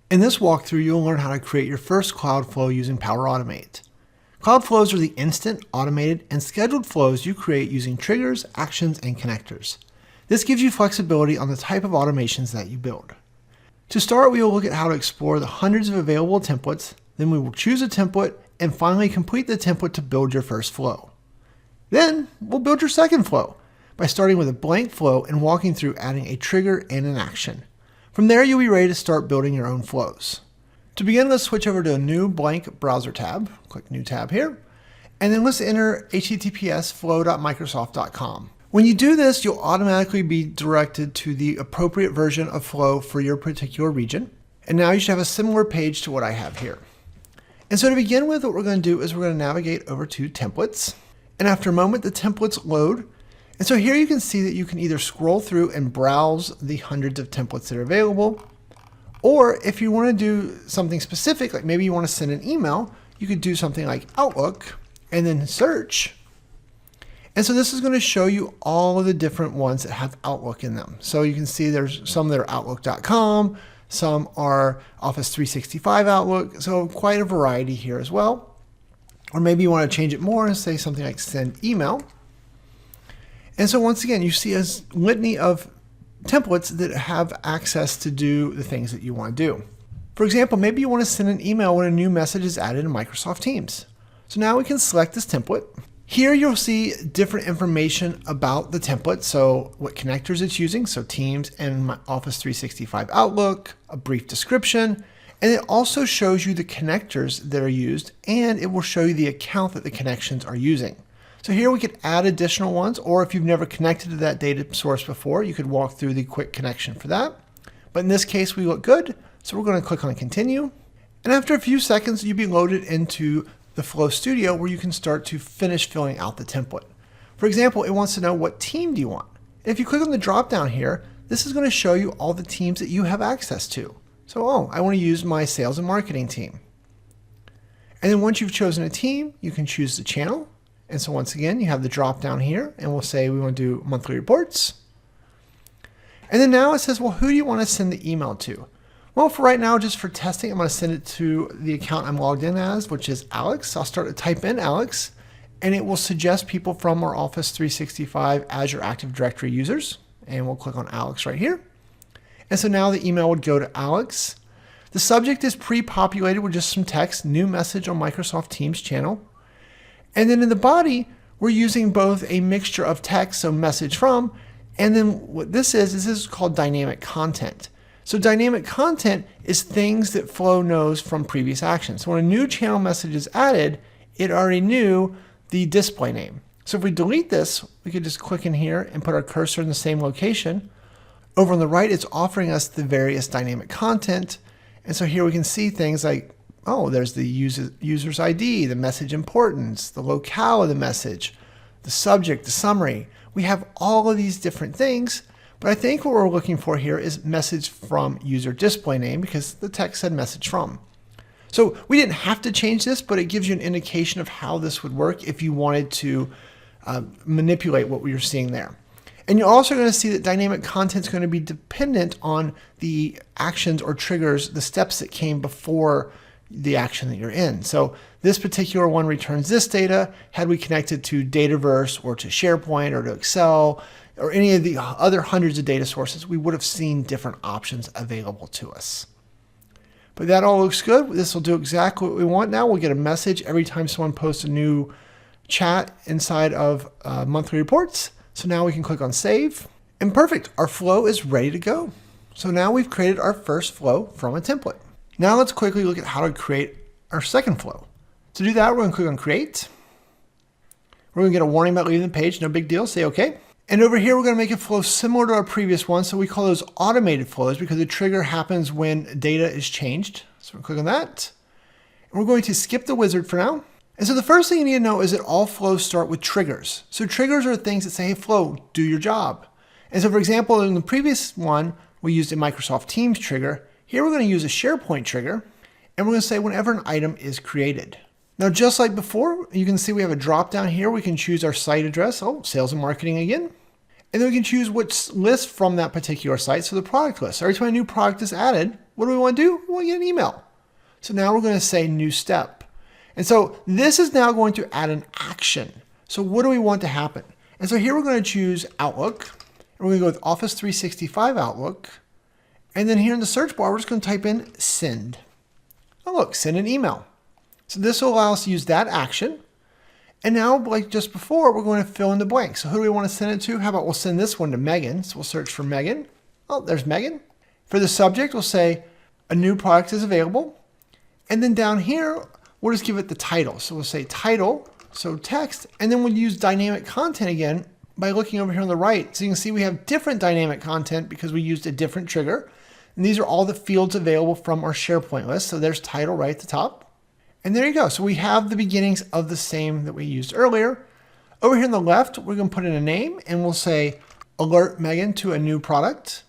In this walkthrough, you'll learn how to create your first cloud flow using Power Automate. Cloud flows are the instant, automated, and scheduled flows you create using triggers, actions, and connectors. This gives you flexibility on the type of automations that you build. To start, we will look at how to explore the hundreds of available templates, then we will choose a template, and finally complete the template to build your first flow. Then, we'll build your second flow by starting with a blank flow and walking through adding a trigger and an action. From there, you'll be ready to start building your own flows. To begin, let's switch over to a new blank browser tab. Click New tab here. And then let's enter https flow.microsoft.com. When you do this, you'll automatically be directed to the appropriate version of Flow for your particular region. And now you should have a similar page to what I have here. And so to begin with, what we're going to do is we're going to navigate over to Templates. And after a moment, the templates load. And so here you can see that you can either scroll through and browse the hundreds of templates that are available, or if you want to do something specific, like maybe you want to send an email, you could do something like Outlook and then search. And so this is going to show you all of the different ones that have Outlook in them. So you can see there's some that are Outlook.com, some are Office 365 Outlook, so quite a variety here as well. Or maybe you want to change it more and say something like send email. And so once again, you see a litany of templates that have access to do the things that you want to do. For example, maybe you want to send an email when a new message is added in Microsoft Teams. So now we can select this template. Here you'll see different information about the template. So what connectors it's using, so Teams and Office 365 Outlook, a brief description, and it also shows you the connectors that are used, and it will show you the account that the connections are using. So here we could add additional ones, or if you've never connected to that data source before, you could walk through the quick connection for that. But in this case, we look good. So we're going to click on continue. And after a few seconds, you'll be loaded into the Flow Studio where you can start to finish filling out the template. For example, it wants to know what team do you want. And if you click on the drop down here, this is going to show you all the teams that you have access to. So, I want to use my sales and marketing team. And then once you've chosen a team, you can choose the channel. And so once again, you have the drop down here, and we'll say we want to do monthly reports. And then now it says, well, who do you want to send the email to? Well, for right now, just for testing, I'm going to send it to the account I'm logged in as, which is Alex. I'll start to type in Alex, and it will suggest people from our Office 365 Azure Active Directory users. And we'll click on Alex right here. And so now the email would go to Alex. The subject is pre-populated with just some text, new message on Microsoft Teams channel. And then in the body, we're using both a mixture of text, so message from, and then what this is called dynamic content. So dynamic content is things that Flow knows from previous actions. So when a new channel message is added, it already knew the display name. So if we delete this, we could just click in here and put our cursor in the same location. Over on the right, it's offering us the various dynamic content. And so here we can see things like, oh, there's the user's ID, the message importance, the locale of the message, the subject, the summary. We have all of these different things, but I think what we're looking for here is message from user display name because the text said message from. So we didn't have to change this, but it gives you an indication of how this would work if you wanted to manipulate what we were seeing there. And you're also going to see that dynamic content is going to be dependent on the actions or triggers, the steps that came before the action that you're in. So this particular one returns this data. Had we connected to Dataverse or to SharePoint or to Excel or any of the other hundreds of data sources, we would have seen different options available to us. But that all looks good. This will do exactly what we want now. We'll get a message every time someone posts a new chat inside of monthly reports. So now we can click on save. And perfect, our flow is ready to go. So now we've created our first flow from a template. Now let's quickly look at how to create our second flow. To do that, we're going to click on Create. We're going to get a warning about leaving the page. No big deal. Say OK. And over here, we're going to make a flow similar to our previous one. So we call those automated flows because the trigger happens when data is changed. So we'll click on that. And we're going to skip the wizard for now. And so the first thing you need to know is that all flows start with triggers. So triggers are things that say, hey, flow, do your job. And so for example, in the previous one, we used a Microsoft Teams trigger. Here we're going to use a SharePoint trigger, and we're going to say whenever an item is created. Now, just like before, you can see we have a drop down here. We can choose our site address, sales and marketing again. And then we can choose which list from that particular site, so the product list. Every time a new product is added, What do we want to do? We want to get an email. So now we're going to say new step. And so this is now going to add an action. So what do we want to happen? And so here we're going to choose Outlook. And we're going to go with Office 365 Outlook. And then here in the search bar, we're just going to type in send. Oh, look, send an email. So this will allow us to use that action. And now, like just before, we're going to fill in the blank. So who do we want to send it to? How about we'll send this one to Megan. So we'll search for Megan. Oh, there's Megan. For the subject, we'll say a new product is available. And then down here, we'll just give it the title. So we'll say title, so text, and then we'll use dynamic content again by looking over here on the right. So you can see we have different dynamic content because we used a different trigger. And these are all the fields available from our SharePoint list. So there's title right at the top. And there you go. So we have the beginnings of the same that we used earlier. Over here on the left, we're going to put in a name and we'll say alert Megan to a new product.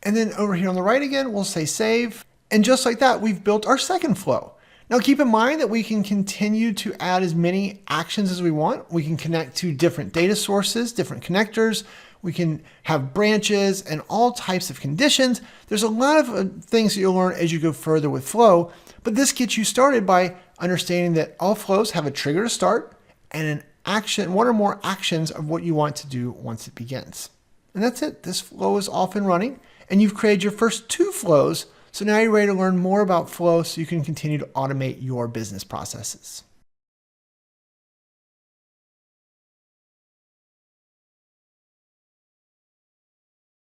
And then over here on the right again, we'll say save. And just like that, we've built our second flow. Now keep in mind that we can continue to add as many actions as we want. We can connect to different data sources, different connectors. We can have branches and all types of conditions. There's a lot of things that you'll learn as you go further with flow, but this gets you started by understanding that all flows have a trigger to start and an action, one or more actions of what you want to do once it begins. And that's it. This flow is off and running, and you've created your first 2 flows. So now you're ready to learn more about flow so you can continue to automate your business processes.